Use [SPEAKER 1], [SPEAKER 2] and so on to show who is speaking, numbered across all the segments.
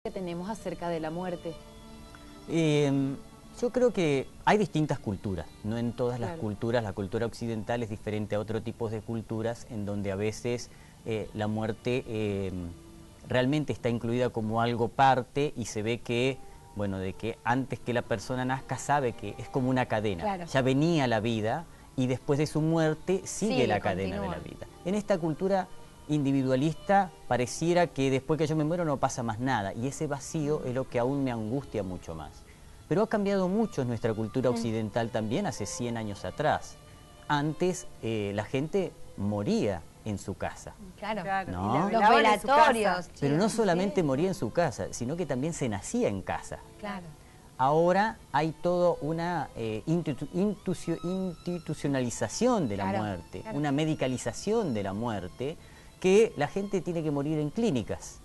[SPEAKER 1] que tenemos acerca de la muerte?
[SPEAKER 2] Yo creo que hay distintas culturas, no en todas las
[SPEAKER 1] Claro.
[SPEAKER 2] culturas. La cultura occidental es diferente a otro tipo de culturas en donde a veces la muerte realmente está incluida como algo parte y se ve que, bueno, de que antes que la persona nazca sabe que es como una cadena.
[SPEAKER 3] Claro.
[SPEAKER 2] Ya venía la vida y después de su muerte sigue la cadena de
[SPEAKER 3] continúa.
[SPEAKER 2] la vida. En esta cultura individualista pareciera que después que yo me muero no pasa más nada y ese vacío es lo que aún me angustia mucho más. Pero ha cambiado mucho nuestra cultura occidental también hace 100 años atrás. Antes la gente moría en su casa.
[SPEAKER 3] Claro.
[SPEAKER 2] ¿No?
[SPEAKER 4] y la
[SPEAKER 3] Los
[SPEAKER 4] velaban en su
[SPEAKER 3] velatorios.
[SPEAKER 4] casa.
[SPEAKER 2] Pero no
[SPEAKER 3] chicos,
[SPEAKER 2] solamente
[SPEAKER 3] ¿sí?
[SPEAKER 2] moría en su casa, sino que también se nacía en casa.
[SPEAKER 3] Claro.
[SPEAKER 2] Ahora hay toda una institucionalización de la
[SPEAKER 3] Claro,
[SPEAKER 2] muerte,
[SPEAKER 3] claro.
[SPEAKER 2] una medicalización de la muerte, que la gente tiene que morir en clínicas,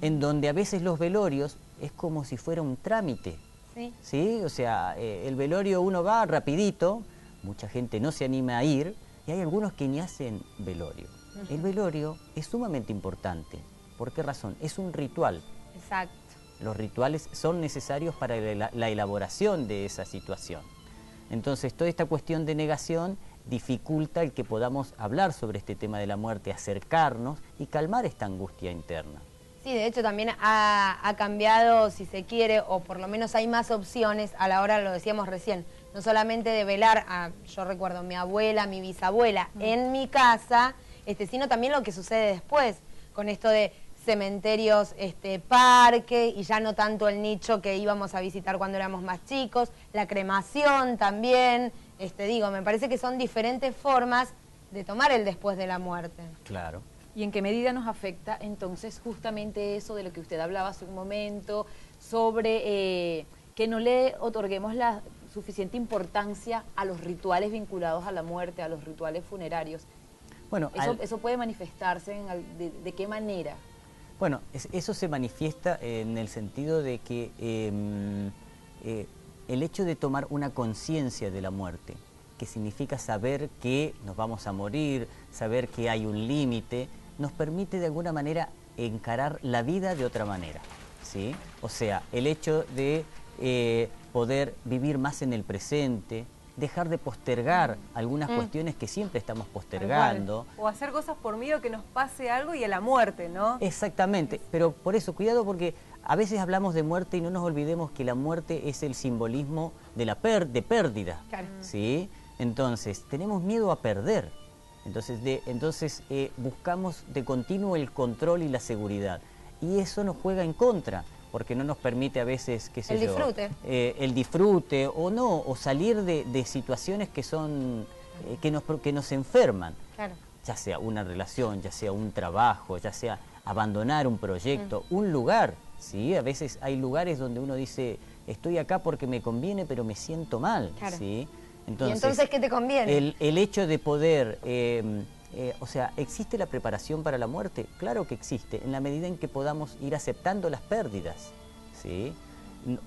[SPEAKER 2] en donde a veces los velorios es como si fuera un trámite.
[SPEAKER 3] Sí.
[SPEAKER 2] ¿Sí? O sea, el velorio uno va rapidito, mucha gente no se anima a ir, y hay algunos que ni hacen velorio. El velorio es sumamente importante. ¿Por qué razón? Es un ritual.
[SPEAKER 3] Exacto.
[SPEAKER 2] Los rituales son necesarios para la elaboración de esa situación. Entonces, toda esta cuestión de negación dificulta el que podamos hablar sobre este tema de la muerte, acercarnos y calmar esta angustia interna.
[SPEAKER 3] Sí, de hecho también ha cambiado, si se quiere, o por lo menos hay más opciones a la hora, lo decíamos recién, no solamente de velar a, yo recuerdo, mi abuela, mi bisabuela en mi casa, sino también lo que sucede después, con esto de cementerios, parque, y ya no tanto el nicho que íbamos a visitar cuando éramos más chicos, la cremación también, me parece que son diferentes formas de tomar el después de la muerte.
[SPEAKER 2] Claro.
[SPEAKER 1] ¿Y en qué medida nos afecta entonces justamente eso de lo que usted hablaba hace un momento, sobre que no le otorguemos la suficiente importancia a los rituales vinculados a la muerte, a los rituales funerarios?
[SPEAKER 2] Bueno,
[SPEAKER 1] Eso puede manifestarse ¿de qué manera?
[SPEAKER 2] Bueno, eso se manifiesta en el sentido de que el hecho de tomar una conciencia de la muerte, que significa saber que nos vamos a morir, saber que hay un límite, nos permite de alguna manera encarar la vida de otra manera, ¿sí? O sea, el hecho de poder vivir más en el presente, dejar de postergar algunas cuestiones que siempre estamos postergando.
[SPEAKER 4] O hacer cosas por miedo que nos pase algo y a la muerte, ¿no?
[SPEAKER 2] Exactamente, pero por eso, cuidado porque a veces hablamos de muerte y no nos olvidemos que la muerte es el simbolismo de la pérdida,
[SPEAKER 3] Claro.
[SPEAKER 2] ¿sí? Entonces, tenemos miedo a perder, entonces buscamos de continuo el control y la seguridad, y eso nos juega en contra, porque no nos permite a veces, qué sé
[SPEAKER 3] El
[SPEAKER 2] yo,
[SPEAKER 3] disfrute.
[SPEAKER 2] el disfrute, o salir de situaciones que son, que nos enferman.
[SPEAKER 3] Claro.
[SPEAKER 2] Ya sea una relación, ya sea un trabajo, ya sea abandonar un proyecto, un lugar, ¿sí? A veces hay lugares donde uno dice, estoy acá porque me conviene, pero me siento mal,
[SPEAKER 3] Claro.
[SPEAKER 2] ¿sí?
[SPEAKER 3] ¿Y entonces qué te conviene?
[SPEAKER 2] El hecho de poder, o sea, ¿existe la preparación para la muerte? Claro que existe, en la medida en que podamos ir aceptando las pérdidas, ¿sí?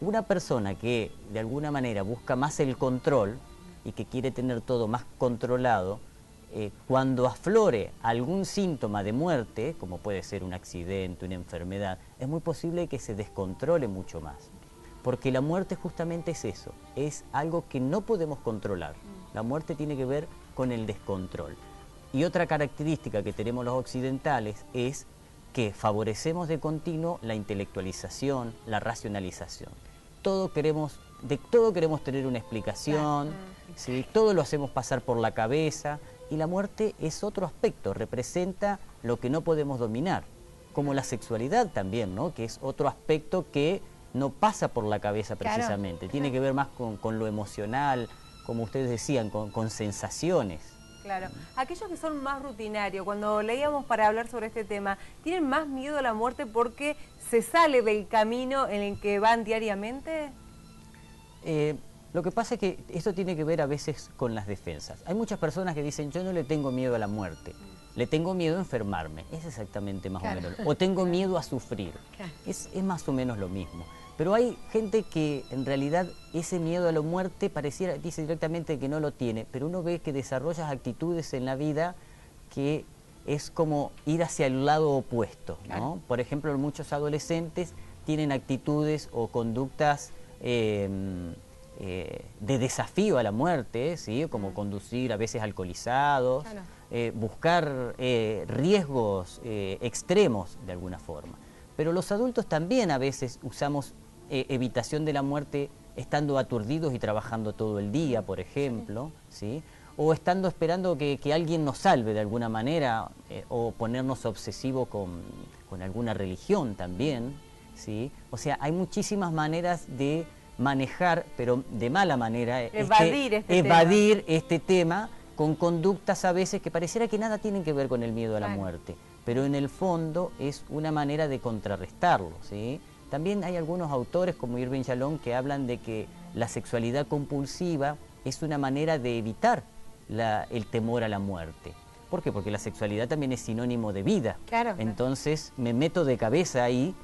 [SPEAKER 2] Una persona que de alguna manera busca más el control y que quiere tener todo más controlado, cuando aflore algún síntoma de muerte, como puede ser un accidente, una enfermedad, es muy posible que se descontrole mucho más. Porque la muerte justamente es eso, es algo que no podemos controlar. La muerte tiene que ver con el descontrol. Y otra característica que tenemos los occidentales es que favorecemos de continuo la intelectualización, la racionalización. De todo queremos tener una explicación, ¿sí? Todo lo hacemos pasar por la cabeza, y la muerte es otro aspecto, representa lo que no podemos dominar, como la sexualidad también, ¿no? Que es otro aspecto que no pasa por la cabeza precisamente, tiene que ver más con lo emocional, como ustedes decían, con sensaciones.
[SPEAKER 4] Claro. Aquellos que son más rutinarios, cuando leíamos para hablar sobre este tema, ¿tienen más miedo a la muerte porque se sale del camino en el que van diariamente?
[SPEAKER 2] Lo que pasa es que esto tiene que ver a veces con las defensas. Hay muchas personas que dicen, yo no le tengo miedo a la muerte, le tengo miedo a enfermarme. Es exactamente más o menos. O tengo miedo a sufrir. Es más o menos lo mismo. Pero hay gente que en realidad ese miedo a la muerte pareciera, dice directamente que no lo tiene, pero uno ve que desarrolla actitudes en la vida que es como ir hacia el lado opuesto, ¿no? Por ejemplo, muchos adolescentes tienen actitudes o conductas de desafío a la muerte, ¿sí? Como conducir a veces alcoholizados,
[SPEAKER 3] Claro.
[SPEAKER 2] Buscar riesgos extremos de alguna forma. Pero los adultos también a veces usamos evitación de la muerte estando aturdidos y trabajando todo el día, por ejemplo, ¿sí? O estando esperando que alguien nos salve de alguna manera, o ponernos obsesivos con alguna religión también, ¿sí? O sea, hay muchísimas maneras de manejar, pero de mala manera, evadir este tema con conductas a veces que pareciera que nada tienen que ver con el miedo a la muerte, pero en el fondo es una manera de contrarrestarlo, ¿sí? También hay algunos autores como Irving Yalom que hablan de que la sexualidad compulsiva es una manera de evitar el temor a la muerte. ¿Por qué? Porque la sexualidad también es sinónimo de vida.
[SPEAKER 3] Claro.
[SPEAKER 2] Entonces me meto de cabeza ahí,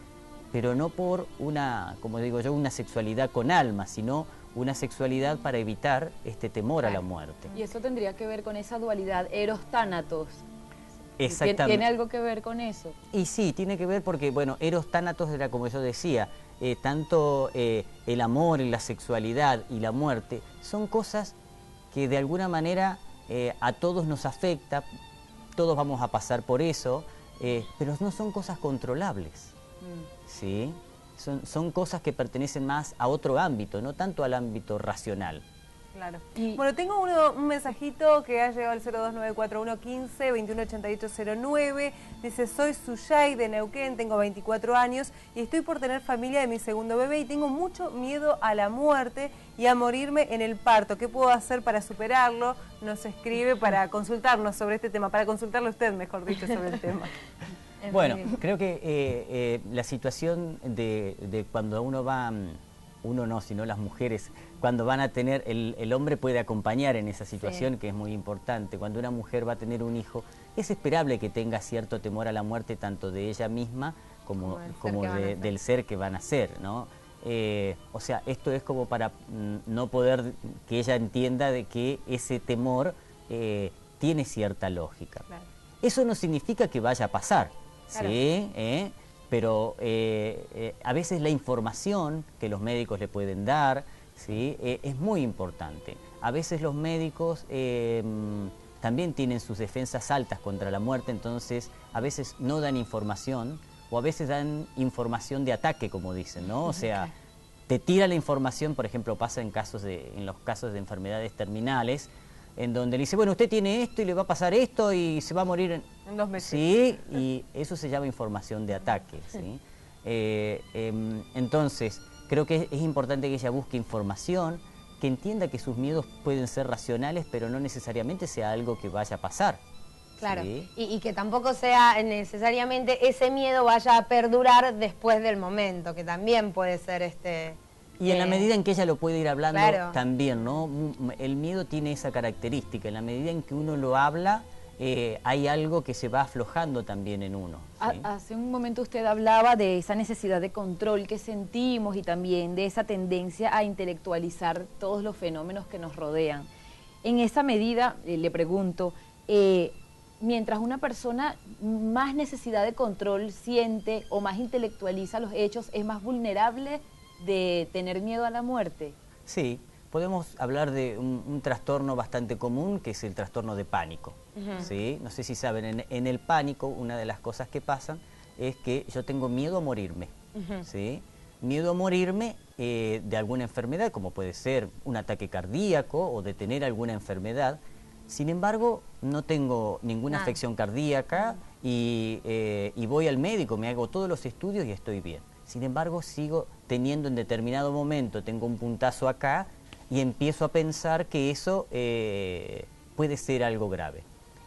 [SPEAKER 2] pero no por una, como digo yo, una sexualidad con alma, sino una sexualidad para evitar este temor a la muerte.
[SPEAKER 1] Y eso tendría que ver con esa dualidad eros-tánatos.
[SPEAKER 2] Exactamente.
[SPEAKER 1] ¿Tiene algo que ver con eso?
[SPEAKER 2] Y sí, tiene que ver porque, bueno, eros tánatos era como yo decía, tanto el amor y la sexualidad y la muerte son cosas que de alguna manera a todos nos afecta, todos vamos a pasar por eso, pero no son cosas controlables, ¿sí? Son cosas que pertenecen más a otro ámbito, no tanto al ámbito racional.
[SPEAKER 4] Claro. Bueno, tengo un mensajito que ha llegado al 0294115-218809. Dice, soy Suyay de Neuquén, tengo 24 años y estoy por tener familia de mi segundo bebé y tengo mucho miedo a la muerte y a morirme en el parto. ¿Qué puedo hacer para superarlo? Nos escribe para consultarnos sobre este tema, para consultarle a usted, mejor dicho, sobre el tema.
[SPEAKER 2] Bueno, creo que la situación de cuando uno va, uno no, sino las mujeres, cuando van a tener, el hombre puede acompañar en esa situación, que es muy importante. Cuando una mujer va a tener un hijo, es esperable que tenga cierto temor a la muerte, tanto de ella misma como del ser que van a ser, ¿no? O sea, esto es como para no poder que ella entienda de que ese temor tiene cierta lógica. Claro. Eso no significa que vaya a pasar, claro. ¿Sí? Pero a veces la información que los médicos le pueden dar, ¿sí? Es muy importante. A veces los médicos también tienen sus defensas altas contra la muerte, entonces a veces no dan información, o a veces dan información de ataque, como dicen, ¿no? O sea, te tira la información, por ejemplo, pasa en los casos de enfermedades terminales, en donde le dice, bueno, usted tiene esto y le va a pasar esto y se va a morir en
[SPEAKER 4] 2 meses.
[SPEAKER 2] Sí, y eso se llama información de ataque, ¿sí? Entonces, creo que es importante que ella busque información, que entienda que sus miedos pueden ser racionales, pero no necesariamente sea algo que vaya a pasar.
[SPEAKER 3] Claro,
[SPEAKER 2] ¿sí?
[SPEAKER 3] y que tampoco sea necesariamente ese miedo vaya a perdurar después del momento, que también puede ser
[SPEAKER 2] Y en la medida en que ella lo puede ir hablando,
[SPEAKER 3] claro.
[SPEAKER 2] también, ¿no? El miedo tiene esa característica, en la medida en que uno lo habla, hay algo que se va aflojando también en uno. ¿sí?
[SPEAKER 1] Hace un momento usted hablaba de esa necesidad de control que sentimos y también de esa tendencia a intelectualizar todos los fenómenos que nos rodean. En esa medida, le pregunto, mientras una persona más necesidad de control siente o más intelectualiza los hechos, ¿es más vulnerable de tener miedo a la muerte?
[SPEAKER 2] Sí, podemos hablar de un trastorno bastante común, que es el trastorno de pánico. ¿sí? No sé si saben, en el pánico una de las cosas que pasan es que yo tengo miedo a morirme. ¿sí? Miedo a morirme de alguna enfermedad, como puede ser un ataque cardíaco o de tener alguna enfermedad. Sin embargo, no tengo ninguna afección cardíaca y voy al médico, me hago todos los estudios y estoy bien. Sin embargo, sigo teniendo en determinado momento, tengo un puntazo acá y empiezo a pensar que eso puede ser algo grave.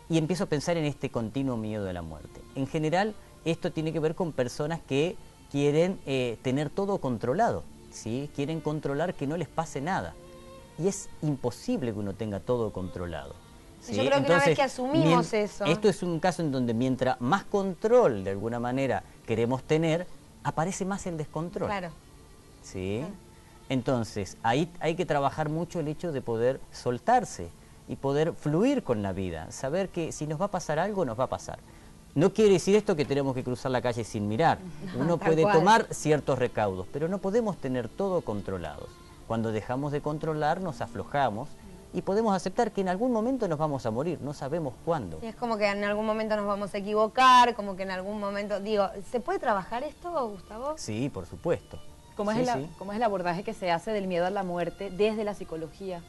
[SPEAKER 2] Y empiezo a pensar en este continuo miedo de la muerte. En general, esto tiene que ver con personas que quieren tener todo controlado, ¿sí? Quieren controlar que no les pase nada. Y es imposible que uno tenga todo controlado. ¿sí?
[SPEAKER 3] Yo creo que entonces, una vez que asumimos eso...
[SPEAKER 2] Esto es un caso en donde mientras más control, de alguna manera, queremos tener, aparece más el descontrol.
[SPEAKER 3] Claro.
[SPEAKER 2] ¿sí? Claro. Entonces, ahí hay que trabajar mucho el hecho de poder soltarse y poder fluir con la vida, saber que si nos va a pasar algo, nos va a pasar. No quiere decir esto que tenemos que cruzar la calle sin mirar. Uno
[SPEAKER 3] Tal
[SPEAKER 2] puede
[SPEAKER 3] cual.
[SPEAKER 2] tomar ciertos recaudos, pero no podemos tener todo controlados. Cuando dejamos de controlar nos aflojamos y podemos aceptar que en algún momento nos vamos a morir, no sabemos cuándo.
[SPEAKER 3] Y es como que en algún momento nos vamos a equivocar, como que en algún momento, digo, ¿se puede trabajar esto, Gustavo?
[SPEAKER 2] Sí, por supuesto.
[SPEAKER 1] ¿Cómo,
[SPEAKER 2] Sí,
[SPEAKER 1] es
[SPEAKER 2] sí.
[SPEAKER 1] ¿Cómo es el abordaje que se hace del miedo a la muerte desde la psicología?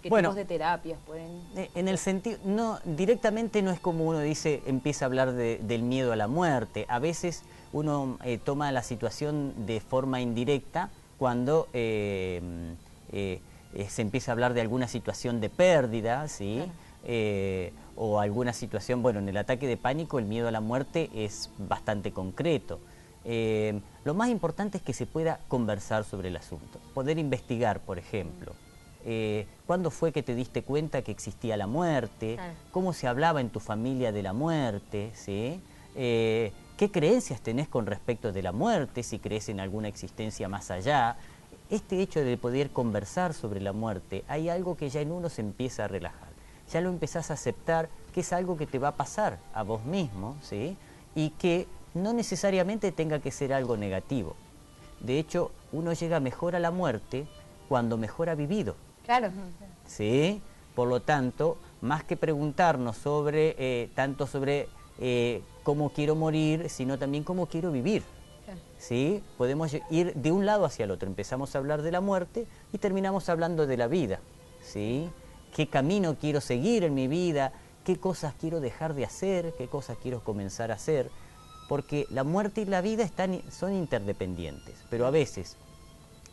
[SPEAKER 1] ¿Qué
[SPEAKER 2] Bueno,
[SPEAKER 1] tipos de terapias pueden...?
[SPEAKER 2] En el sentido, no, directamente no es como uno dice, empieza a hablar del miedo a la muerte. A veces uno toma la situación de forma indirecta cuando se empieza a hablar de alguna situación de pérdida, ¿sí? O alguna situación, bueno, en el ataque de pánico el miedo a la muerte es bastante concreto. Lo más importante es que se pueda conversar sobre el asunto, poder investigar, por ejemplo. ¿Cuándo fue que te diste cuenta que existía la muerte?
[SPEAKER 3] Claro.
[SPEAKER 2] ¿Cómo se hablaba en tu familia de la muerte? ¿Sí? ¿Qué creencias tenés con respecto de la muerte? Si crees en alguna existencia más allá. Este hecho de poder conversar sobre la muerte, hay algo que ya en uno se empieza a relajar. Ya lo empezás a aceptar que es algo que te va a pasar a vos mismo, ¿sí? Y que no necesariamente tenga que ser algo negativo. De hecho, uno llega mejor a la muerte cuando mejor ha vivido.
[SPEAKER 3] Claro.
[SPEAKER 2] ¿Sí? Por lo tanto, más que preguntarnos sobre tanto sobre cómo quiero morir, sino también cómo quiero vivir.
[SPEAKER 3] Claro.
[SPEAKER 2] ¿Sí? Podemos ir de un lado hacia el otro. Empezamos a hablar de la muerte y terminamos hablando de la vida. ¿Sí? ¿Qué camino quiero seguir en mi vida? ¿Qué cosas quiero dejar de hacer? ¿Qué cosas quiero comenzar a hacer? Porque la muerte y la vida son interdependientes, pero a veces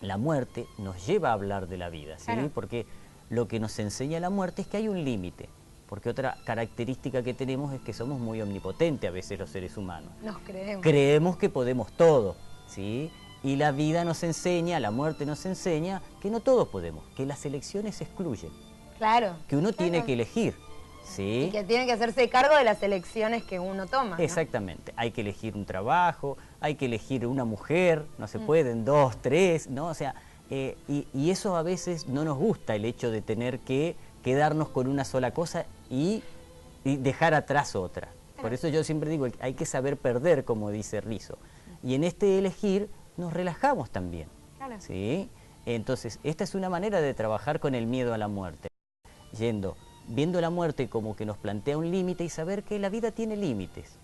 [SPEAKER 2] la muerte nos lleva a hablar de la vida, ¿sí?
[SPEAKER 3] Claro.
[SPEAKER 2] Porque lo que nos enseña la muerte es que hay un límite, porque otra característica que tenemos es que somos muy omnipotentes a veces los seres humanos.
[SPEAKER 3] Nos creemos.
[SPEAKER 2] Creemos que podemos todo, ¿sí? Y la vida nos enseña, la muerte nos enseña que no todos podemos, que las elecciones excluyen,
[SPEAKER 3] Claro.
[SPEAKER 2] que uno tiene
[SPEAKER 3] Claro.
[SPEAKER 2] que elegir, ¿sí?
[SPEAKER 3] Y que tiene que hacerse cargo de las elecciones que uno toma, ¿no?
[SPEAKER 2] Exactamente, hay que elegir un trabajo, hay que elegir una mujer, no se pueden dos, tres, ¿no? O sea, y eso a veces no nos gusta, el hecho de tener que quedarnos con una sola cosa y dejar atrás otra. Por eso yo siempre digo, hay que saber perder, como dice Rizzo. Y en este elegir nos relajamos también,
[SPEAKER 3] Claro.
[SPEAKER 2] ¿sí? Entonces, esta es una manera de trabajar con el miedo a la muerte, viendo la muerte como que nos plantea un límite y saber que la vida tiene límites,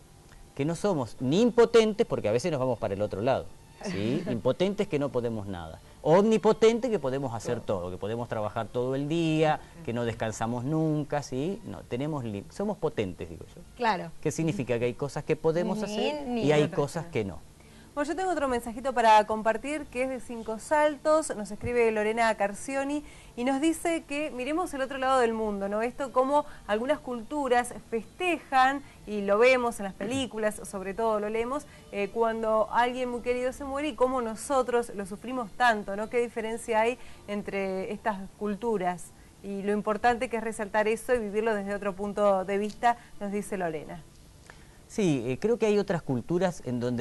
[SPEAKER 2] que no somos ni impotentes, porque a veces nos vamos para el otro lado, ¿sí? Impotentes que no podemos nada, omnipotentes que podemos hacer todo, que podemos trabajar todo el día, que no descansamos nunca, ¿sí? No, somos potentes, digo yo.
[SPEAKER 3] Claro.
[SPEAKER 2] ¿Qué significa? Que hay cosas que podemos
[SPEAKER 3] Ni
[SPEAKER 2] hacer
[SPEAKER 3] ni
[SPEAKER 2] y hay
[SPEAKER 3] otras
[SPEAKER 2] cosas
[SPEAKER 3] no.
[SPEAKER 2] que no.
[SPEAKER 4] Bueno, yo tengo otro mensajito para compartir que es de 5 Saltos, nos escribe Lorena Carcioni y nos dice que miremos el otro lado del mundo, ¿no? Esto como algunas culturas festejan, y lo vemos en las películas, sobre todo lo leemos, cuando alguien muy querido se muere y cómo nosotros lo sufrimos tanto, ¿no? ¿Qué diferencia hay entre estas culturas? Y lo importante que es resaltar eso y vivirlo desde otro punto de vista, nos dice Lorena.
[SPEAKER 2] Sí, creo que hay otras culturas en donde